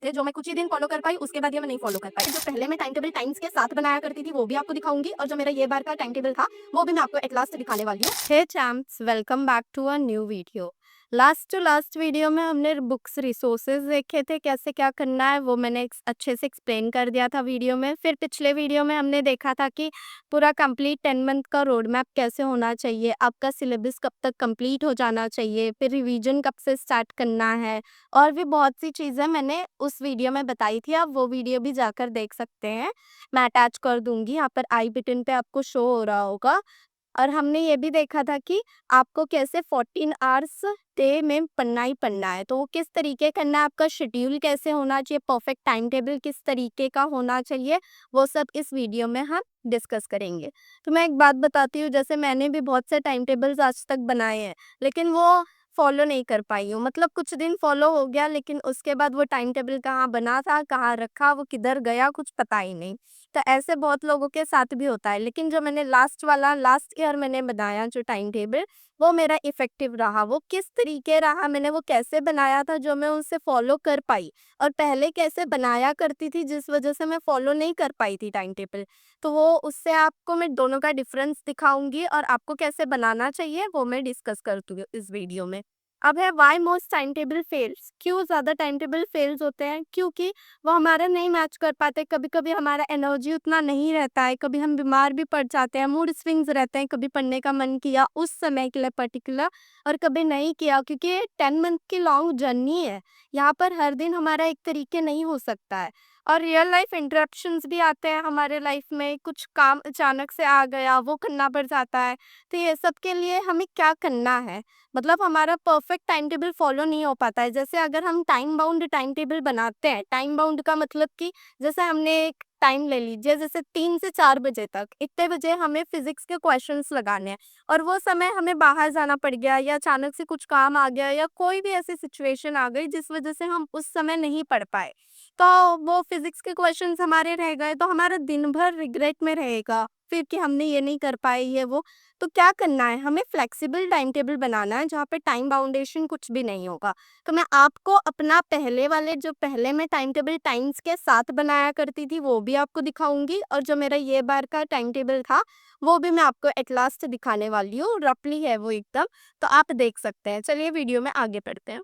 थे जो मैं कुछ ही दिन फॉलो कर पाई, उसके बाद ये मैं नहीं फॉलो कर पाई। जो पहले मैं टाइम टेबल टाइम्स के साथ बनाया करती थी वो भी आपको दिखाऊंगी, और जो मेरा ये बार का टाइम टेबल था वो भी मैं आपको एट लास्ट दिखाने वाली हूँ। Hey champs, welcome back to a new video. Last to last video में हमने बुक्स रिसोर्सेज देखे थे, कैसे क्या करना है वो मैंने अच्छे से एक्सप्लेन कर दिया था वीडियो में। फिर पिछले वीडियो में हमने देखा था कि पूरा कंप्लीट 10 मंथ का रोड मैप कैसे होना चाहिए, आपका सिलेबस कब तक कंप्लीट हो जाना चाहिए, फिर रिवीजन कब से स्टार्ट करना है, और भी बहुत सी चीज़ें मैंने उस वीडियो में बताई थी। आप वो वीडियो भी जाकर देख सकते हैं, मैं अटैच कर दूंगी, यहाँ पर आई बटन पे आपको शो हो रहा होगा। और हमने ये भी देखा था कि आपको कैसे 14 आवर्स डे में पढ़ना ही पढ़ना है, तो वो किस तरीके करना है, आपका शेड्यूल कैसे होना चाहिए, परफेक्ट टाइम टेबल किस तरीके का होना चाहिए, वो सब इस वीडियो में हम डिस्कस करेंगे। तो मैं एक बात बताती हूँ, जैसे मैंने भी बहुत से टाइम टेबल्स आज तक बनाए हैं, लेकिन वो फॉलो नहीं कर पाई हूँ। मतलब कुछ दिन फॉलो हो गया, लेकिन उसके बाद वो टाइम टेबल कहाँ बना था, कहाँ रखा, वो किधर गया, कुछ पता ही नहीं। तो ऐसे बहुत लोगों के साथ भी होता है, लेकिन जो मैंने लास्ट ईयर मैंने बनाया जो टाइम टेबल, वो मेरा इफ़ेक्टिव रहा। वो किस तरीके रहा, मैंने वो कैसे बनाया था जो मैं उसे फ़ॉलो कर पाई, और पहले कैसे बनाया करती थी जिस वज़ह से मैं फ़ॉलो नहीं कर पाई थी टाइम टेबल। तो वो उससे आपको मैं दोनों का डिफ़रेंस दिखाऊँगी, और आपको कैसे बनाना चाहिए वो मैं डिस्कस करती हूँ इस वीडियो में। अब है why most time table fails, क्यों ज़्यादा टाइम टेबल फेल्स होते हैं? क्योंकि वो हमारा नहीं मैच कर पाते, कभी-कभी हमारा एनर्जी उतना नहीं रहता है, कभी हम बीमार भी पड़ जाते हैं, मूड स्विंग्स रहते हैं, कभी पढ़ने का मन किया उस समय के लिए पर्टिकुलर, और कभी नहीं किया, क्योंकि ये 10 मंथ की लॉन्ग जर्नी है। यहाँ पर हर दिन हमारा एक तरीके नहीं हो सकता है, और रियल लाइफ इंटरप्शंस भी आते हैं हमारे लाइफ में, कुछ काम अचानक से आ गया, वो करना पड़ जाता है। तो ये सब के लिए हमें क्या करना है, मतलब हमारा परफेक्ट टाइम टेबल फॉलो नहीं हो पाता है। जैसे अगर हम टाइम बाउंड टाइम टेबल बनाते हैं, टाइम बाउंड का मतलब कि जैसे हमने एक टाइम ले लीजिए, जैसे 3 से 4 बजे तक, इतने बजे हमें फिजिक्स के क्वेश्चंस लगाने हैं, और वो समय हमें बाहर जाना पड़ गया, या अचानक से कुछ काम आ गया, या कोई भी ऐसी सिचुएशन आ गई जिस वजह से हम उस समय नहीं पढ़ पाए, तो वो फिजिक्स के क्वेश्चंस हमारे रह गए, तो हमारा दिन भर रिग्रेट में रहेगा फिर कि हमने ये नहीं कर पाए, ये वो। तो क्या करना है, हमें फ्लेक्सिबल टाइम टेबल बनाना है जहाँ पे टाइम बाउंडेशन कुछ भी नहीं होगा। तो मैं आपको अपना पहले वाले, जो पहले मैं टाइम टेबल टाइम्स के साथ बनाया करती थी वो भी आपको दिखाऊंगी, और जो मेरा ये बार का टाइम टेबल था वो भी मैं आपको एट लास्ट दिखाने वाली हूँ। रफली है वो एकदम, तो आप देख सकते हैं। चलिए वीडियो में आगे बढ़ते हैं।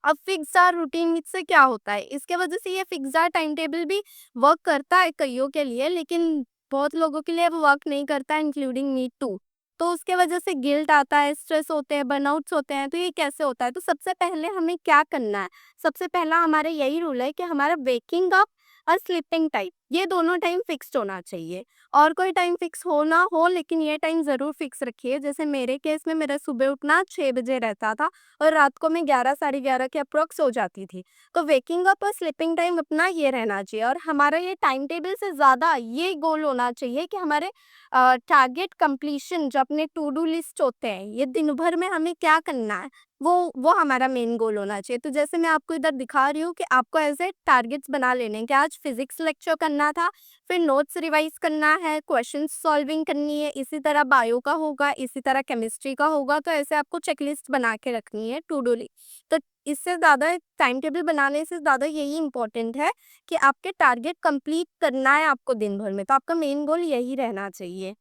अब फिक्स्ड आवर रूटीन से क्या होता है, इसके वजह से ये फिक्स्ड आवर टाइम टेबल भी वर्क करता है कईयों के लिए, लेकिन बहुत लोगों के लिए वो वर्क नहीं करता है, इंक्लूडिंग मी टू। तो उसके वजह से गिल्ट आता है, स्ट्रेस होते हैं, बर्नआउट्स होते हैं। तो ये कैसे होता है, तो सबसे पहले हमें क्या करना है, सबसे पहला हमारा यही रूल है कि हमारा वेकिंग अप और स्लीपिंग टाइम, ये दोनों टाइम फिक्स्ड होना चाहिए। और कोई टाइम फिक्स हो ना हो, लेकिन ये टाइम ज़रूर फिक्स रखिए। जैसे मेरे केस में मेरा सुबह उठना 6 बजे रहता था, और रात को मैं 11 साढ़े 11 के अप्रॉक्स सो जाती थी। तो वेकिंग अप और स्लीपिंग टाइम अपना ये रहना चाहिए, और हमारा ये टाइम टेबल से ज़्यादा ये गोल होना चाहिए कि हमारे टारगेट कंप्लीशन, जो अपने टू डू लिस्ट होते हैं, ये दिन भर में हमें क्या करना है, वो हमारा मेन गोल होना चाहिए। तो जैसे मैं आपको इधर दिखा रही हूँ कि आपको ऐसे टारगेट्स बना लेने हैं कि आज फिजिक्स लेक्चर करना था, फिर नोट्स रिवाइज करना है, क्वेश्चन सॉल्विंग करनी है, इसी तरह बायो का होगा, इसी तरह केमिस्ट्री का होगा। तो ऐसे आपको चेकलिस्ट बना के रखनी है, टू डू लिस्ट। तो इससे ज़्यादा टाइम टेबल बनाने से ज़्यादा यही इंपॉर्टेंट है कि आपके टारगेट कंप्लीट करना है आपको दिन भर में, तो आपका मेन गोल यही रहना चाहिए।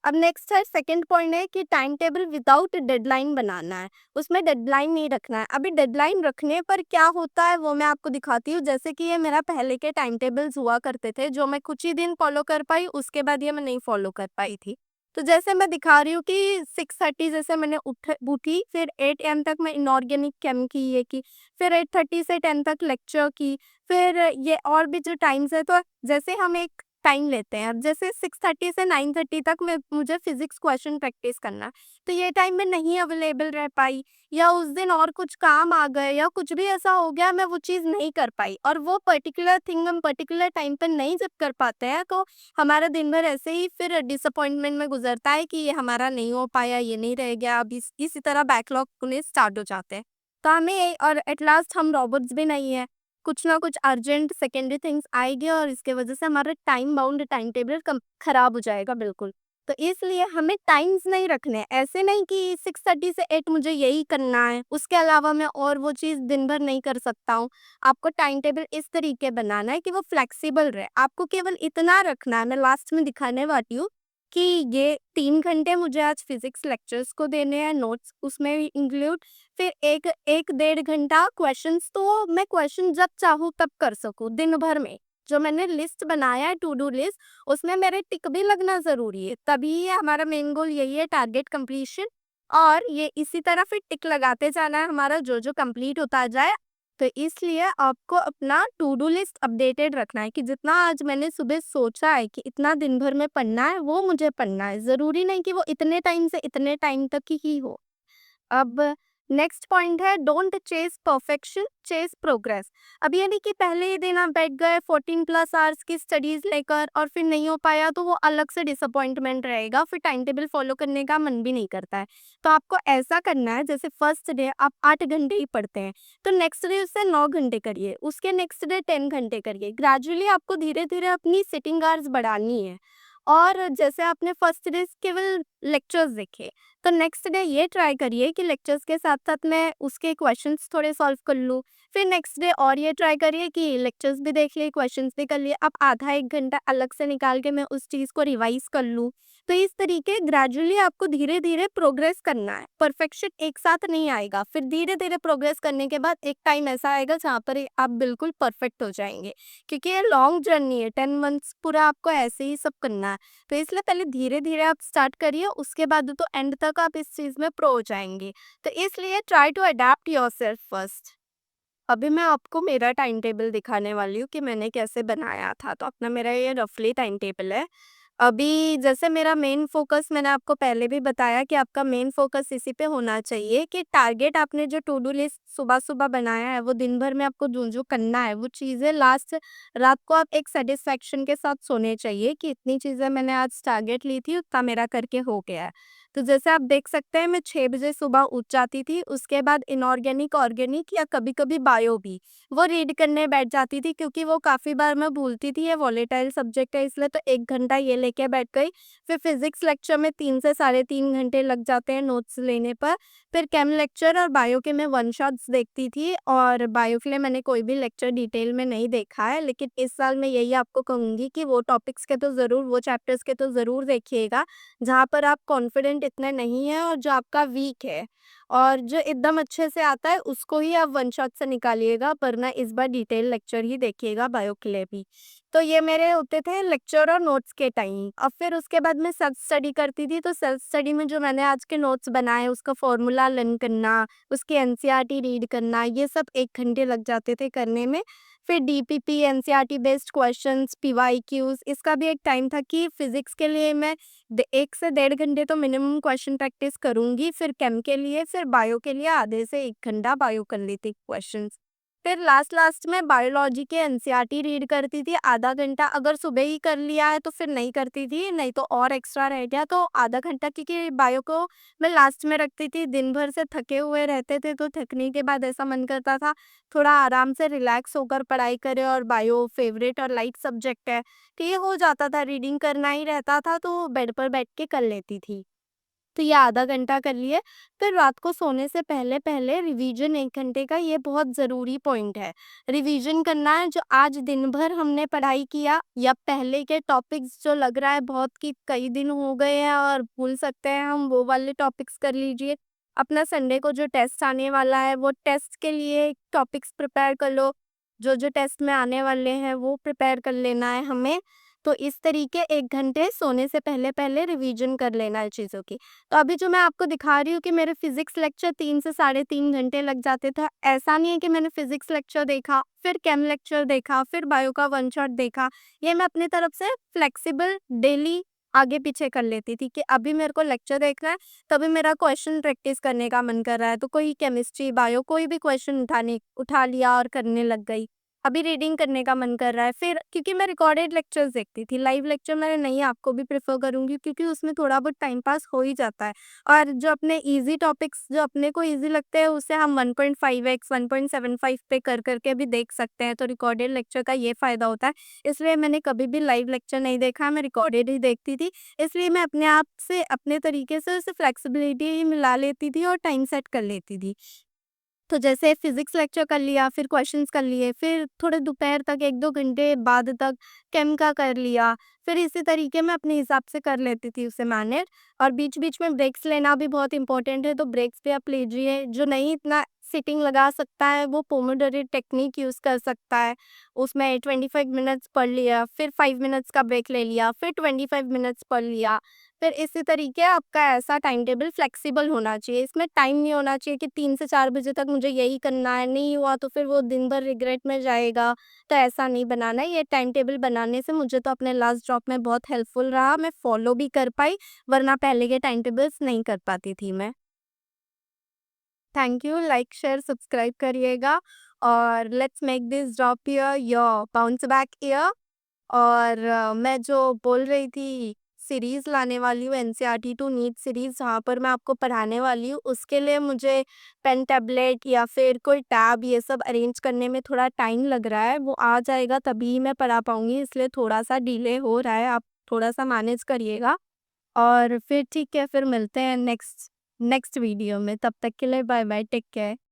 अब नेक्स्ट है, सेकंड पॉइंट है कि टाइम टेबल विदाउट डेडलाइन बनाना है, उसमें डेडलाइन नहीं रखना है। अभी डेडलाइन रखने पर क्या होता है वो मैं आपको दिखाती हूँ। जैसे कि ये मेरा पहले के टाइम टेबल्स हुआ करते थे जो मैं कुछ ही दिन फॉलो कर पाई, उसके बाद ये मैं नहीं फॉलो कर पाई थी। तो जैसे मैं दिखा रही हूँ कि 6:30 जैसे मैंने उठी, फिर 8 AM तक मैं इनऑर्गेनिक केम की ये की, फिर 8:30 से 10 तक लेक्चर की, फिर ये और भी जो टाइम्स है, तो जैसे हम एक टाइम लेते हैं। अब जैसे 6:30 से 9:30 तक मैं मुझे फिजिक्स क्वेश्चन प्रैक्टिस करना है, तो ये टाइम मैं नहीं अवेलेबल रह पाई, या उस दिन और कुछ काम आ गए, या कुछ भी ऐसा हो गया, मैं वो चीज़ नहीं कर पाई, और वो पर्टिकुलर थिंग हम पर्टिकुलर टाइम पर नहीं जब कर पाते हैं, तो हमारा दिन भर ऐसे ही फिर डिसअपॉइंटमेंट में गुजरता है कि ये हमारा नहीं हो पाया, ये नहीं रह गया। अब इसी तरह बैकलॉग होने स्टार्ट हो जाते हैं। तो और एट लास्ट हम रॉबोट्स भी नहीं है, कुछ ना कुछ अर्जेंट सेकेंडरी थिंग्स आएगी, और इसके वजह से हमारा टाइम बाउंड टाइम टेबल खराब हो जाएगा बिल्कुल। तो इसलिए हमें टाइम्स नहीं रखने, ऐसे नहीं कि 6:30 से 8 मुझे यही करना है, उसके अलावा मैं और वो चीज़ दिन भर नहीं कर सकता हूँ। आपको टाइम टेबल इस तरीके बनाना है कि वो फ्लेक्सिबल रहे। आपको केवल इतना रखना है, मैं लास्ट में दिखाने वाली हूँ कि ये 3 घंटे मुझे आज फिज़िक्स लेक्चर्स को देने हैं, नोट्स उसमें भी इंक्लूड, फिर 1 डेढ़ घंटा क्वेश्चंस, तो मैं क्वेश्चन जब चाहूँ तब कर सकूँ दिन भर में। जो मैंने लिस्ट बनाया है, टू डू लिस्ट, उसमें मेरे टिक भी लगना ज़रूरी है, तभी ये हमारा मेन गोल यही है, टारगेट कंप्लीशन। और ये इसी तरह फिर टिक लगाते जाना है हमारा, जो कंप्लीट होता जाए। तो इसलिए आपको अपना टू डू लिस्ट अपडेटेड रखना है कि जितना आज मैंने सुबह सोचा है कि इतना दिन भर में पढ़ना है, वो मुझे पढ़ना है। ज़रूरी नहीं कि वो इतने टाइम से इतने टाइम तक ही हो। अब नेक्स्ट पॉइंट है, don't chase perfection, chase progress. अब ये नहीं कि पहले ही दिन आप बैठ गए 14 प्लस आवर्स की स्टडीज लेकर और फिर नहीं हो पाया, तो वो अलग से डिसअपॉइंटमेंट रहेगा, फिर टाइम टेबल फॉलो करने का मन भी नहीं करता है। तो आपको ऐसा करना है, जैसे फर्स्ट डे आप 8 घंटे ही पढ़ते हैं, तो नेक्स्ट डे उससे 9 घंटे करिए, उसके नेक्स्ट डे 10 घंटे करिए। ग्रेजुअली आपको धीरे धीरे अपनी सिटिंग आवर्स बढ़ानी है। और जैसे आपने फर्स्ट डे केवल लेक्चर्स देखे, तो नेक्स्ट डे ये ट्राई करिए कि लेक्चर्स के साथ साथ मैं उसके क्वेश्चंस थोड़े सॉल्व कर लूँ। फिर नेक्स्ट डे और ये ट्राई करिए कि लेक्चर्स भी देख लिए, क्वेश्चंस भी कर लिए, अब आधा 1 घंटा अलग से निकाल के मैं उस चीज़ को रिवाइज़ कर लूँ। तो इस तरीके ग्रेजुअली आपको धीरे-धीरे प्रोग्रेस करना है। परफेक्शन एक साथ नहीं आएगा, फिर धीरे-धीरे प्रोग्रेस करने के बाद एक टाइम ऐसा आएगा जहाँ पर आप बिल्कुल परफेक्ट हो जाएँगे। क्योंकि ये लॉन्ग जर्नी है, 10 मंथ्स पूरा आपको ऐसे ही सब करना है। तो इसलिए पहले धीरे-धीरे आप स्टार्ट करिए, उसके बाद तो एंड तक आप इस चीज़ में प्रो हो जाएँगे। तो इसलिए try to adapt yourself first. अभी मैं आपको मेरा टाइम टेबल दिखाने वाली हूँ कि मैंने कैसे बनाया था। तो अपना मेरा ये रफली टाइम टेबल है। अभी जैसे मेरा मेन फ़ोकस, मैंने आपको पहले भी बताया कि आपका मेन फ़ोकस इसी पे होना चाहिए कि टारगेट आपने जो टू डू लिस्ट सुबह-सुबह बनाया है, वो दिन भर में आपको जो-जो करना है, वो चीज़ें लास्ट रात को आप एक सैटिस्फैक्शन के साथ सोने चाहिए कि इतनी चीज़ें मैंने आज टारगेट ली थी, उतना मेरा करके हो गया है। तो जैसे आप देख सकते हैं, मैं 6 बजे सुबह उठ जाती थी, उसके बाद इनऑर्गेनिक, ऑर्गेनिक या कभी-कभी बायो भी, वो रीड करने बैठ जाती थी, क्योंकि वो काफ़ी बार मैं भूलती थी, ये वॉलेटाइल सब्जेक्ट है इसलिए, तो 1 घंटा ये लेके बैठ गई। फिर फिज़िक्स लेक्चर में 3 से साढ़े 3 घंटे लग जाते हैं नोट्स लेने पर। फिर केम लेक्चर और बायो के मैं वन शॉट्स देखती थी, और बायो के लिए मैंने कोई भी लेक्चर डिटेल में नहीं देखा है, लेकिन इस साल मैं यही आपको कहूँगी कि वो टॉपिक्स के तो ज़रूर, वो चैप्टर्स के तो ज़रूर देखिएगा, जहाँ पर आप कॉन्फिडेंट इतने नहीं हैं और जो आपका वीक है, और जो एकदम अच्छे से आता है उसको ही आप वन शॉट से निकालिएगा, वरना इस बार डिटेल लेक्चर ही देखिएगा बायो के लिए भी। तो ये मेरे होते थे लेक्चर और नोट्स के टाइम। अब फिर उसके बाद मैं सेल्फ स्टडी करती थी, तो सेल्फ स्टडी में जो मैंने आज के नोट्स बनाए, उसका फॉर्मूला लर्न करना, उसकी एनसीईआरटी रीड करना, ये सब 1 घंटे लग जाते थे करने में। फिर DPP, NCERT based questions, PYQs, इसका भी एक टाइम था कि फिजिक्स के लिए मैं 1 से डेढ़ घंटे तो मिनिमम क्वेश्चन प्रैक्टिस करूंगी, फिर केम के लिए, फिर बायो के लिए आधे से 1 घंटा बायो कर लेती क्वेश्चंस। फिर लास्ट में बायोलॉजी के एनसीईआरटी रीड करती थी, आधा घंटा अगर सुबह ही कर लिया है तो फिर नहीं करती थी, नहीं तो और एक्स्ट्रा रह गया तो आधा घंटा, क्योंकि बायो को मैं लास्ट में रखती थी। दिन भर से थके हुए रहते थे, तो थकने के बाद ऐसा मन करता था थोड़ा आराम से रिलैक्स होकर पढ़ाई करें, और बायो फेवरेट और लाइट सब्जेक्ट है, तो ये हो जाता था, रीडिंग करना ही रहता था, तो बेड पर बैठ के कर लेती थी। तो ये आधा घंटा कर लिए। फिर रात को सोने से पहले रिवीजन 1 घंटे का, ये बहुत ज़रूरी पॉइंट है। रिवीजन करना है, जो आज दिन भर हमने पढ़ाई किया, या पहले के टॉपिक्स जो लग रहा है बहुत कि कई दिन हो गए हैं और भूल सकते हैं हम, वो वाले टॉपिक्स कर लीजिए। अपना संडे को जो टेस्ट आने वाला है, वो टेस्ट के लिए टॉपिक्स प्रिपेयर कर लो। जो टेस्ट में आने वाले हैं वो प्रिपेयर कर लेना है हमें। तो इस तरीके 1 घंटे सोने से पहले रिवीजन कर लेना है चीज़ों की। तो अभी जो मैं आपको दिखा रही हूँ कि मेरे फिज़िक्स लेक्चर 3 से साढ़े 3 घंटे लग जाते थे। ऐसा नहीं है कि मैंने फिज़िक्स लेक्चर देखा, फिर केम लेक्चर देखा, फिर बायो का वन शॉट देखा। ये मैं अपनी तरफ से फ्लेक्सिबल डेली आगे-पीछे कर लेती थी कि अभी मेरे को लेक्चर देखना है, तभी मेरा क्वेश्चन प्रैक्टिस करने का मन कर रहा है, तो कोई केमिस्ट्री, बायो कोई भी क्वेश्चन उठा लिया और करने लग गई। अभी रीडिंग करने का मन कर रहा है। फिर क्योंकि मैं रिकॉर्डेड लेक्चर्स देखती थी, लाइव लेक्चर मैं नहीं आपको भी प्रेफ़र करूँगी क्योंकि उसमें थोड़ा बहुत टाइम पास हो ही जाता है। और जो अपने ईज़ी टॉपिक्स जो अपने को ईज़ी लगते हैं उसे हम 1.5x 1.75 पे कर के भी देख सकते हैं, तो रिकॉर्डेड लेक्चर का ये फ़ायदा होता है। इसलिए मैंने कभी भी लाइव लेक्चर नहीं देखा, मैं रिकॉर्डेड ही देखती थी। इसलिए मैं अपने आप से अपने तरीके से उसे फ्लेक्सिबिलिटी मिला लेती थी और टाइम सेट कर लेती थी। तो जैसे फिज़िक्स लेक्चर कर लिया, फिर क्वेश्चंस कर लिए, फिर थोड़े दोपहर तक 1-2 घंटे बाद तक केम का कर लिया। फिर इसी तरीके मैं अपने हिसाब से कर लेती थी उसे मैनेज। और बीच-बीच में ब्रेक्स लेना भी बहुत इम्पोर्टेंट है, तो ब्रेक्स भी आप लीजिए। जो नहीं इतना सिटिंग लगा सकता है, वो पोमोडोरो टेक्निक यूज़ कर सकता है। उसमें 25 मिनट्स पढ़ लिया, फिर 5 मिनट्स का ब्रेक ले लिया, फिर 25 मिनट्स पढ़ लिया। फिर इसी तरीके आपका ऐसा टाइम टेबल फ्लेक्सिबल होना चाहिए। इसमें टाइम नहीं होना चाहिए कि 3 से 4 बजे तक मुझे यही करना है, नहीं हुआ तो फिर वो दिन भर रिग्रेट में जाएगा, तो ऐसा नहीं बनाना है। ये टाइम टेबल बनाने से मुझे तो अपने लास्ट जॉब में बहुत हेल्पफुल रहा, मैं फॉलो भी कर पाई, वरना पहले के टाइम टेबल्स नहीं कर पाती थी मैं। Thank you, like, share, subscribe करिएगा और let's make this job year your bounce back year. और मैं जो बोल रही थी सीरीज़ लाने वाली हूँ एनसीईआरटी टू नीट सीरीज़ जहाँ पर मैं आपको पढ़ाने वाली हूँ, उसके लिए मुझे पेन टैबलेट या फिर कोई टैब ये सब अरेंज करने में थोड़ा टाइम लग रहा है। वो आ जाएगा तभी मैं पढ़ा पाऊँगी, इसलिए थोड़ा-सा डिले हो रहा है, आप थोड़ा-सा मैनेज करिएगा। और फिर ठीक है, फिर मिलते हैं नेक्स्ट नेक्स्ट वीडियो में, तब तक के लिए बाय बाय, टेक केयर।